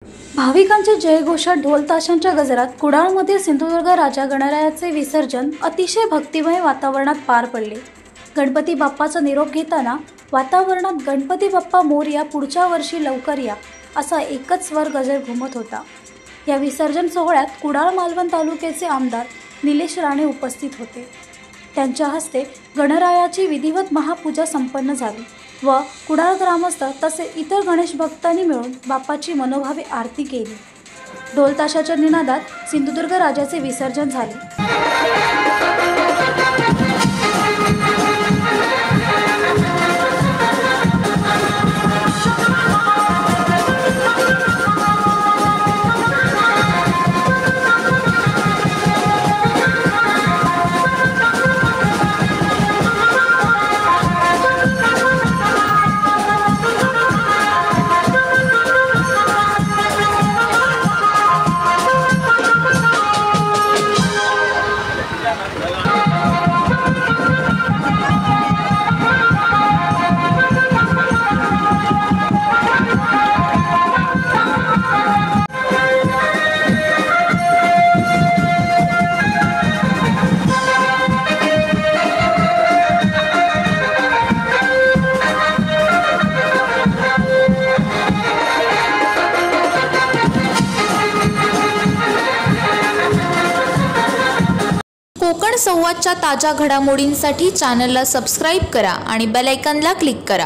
भाविकांच्या जयघोषात ढोल ताशांच्या गजरात कुडाळमधील सिंधुदुर्ग राजा गणरायाचे विसर्जन अतिशय भक्तिमय वातावरणात पार पडले। गणपती बाप्पाचा निरोप घेताना वातावरणात गणपती बाप्पा मोरया, पुढच्या वर्षी लवकर या असा एकच स्वर गजर घुमत होता। या विसर्जन सोहळ्यात कुडाळ मालवण तालुक्याचे आमदार निलेश राणे उपस्थित होते। त्यांच्या हस्ते गणरायाची विधिवत महापूजा संपन्न झाली व कुडाळ ग्रामस्थ तसेच इतर गणेश भक्तांनी मिळून बाप्पाची मनोभावे आरती केली। ढोल ताशाच्या निनादात सिंधुदुर्ग राजाचे विसर्जन झाले। कोकण संवादच्या ताज्या घडामोडींसाठी चॅनलला सबस्क्राइब करा आणि बेल आयकॉनला क्लिक करा।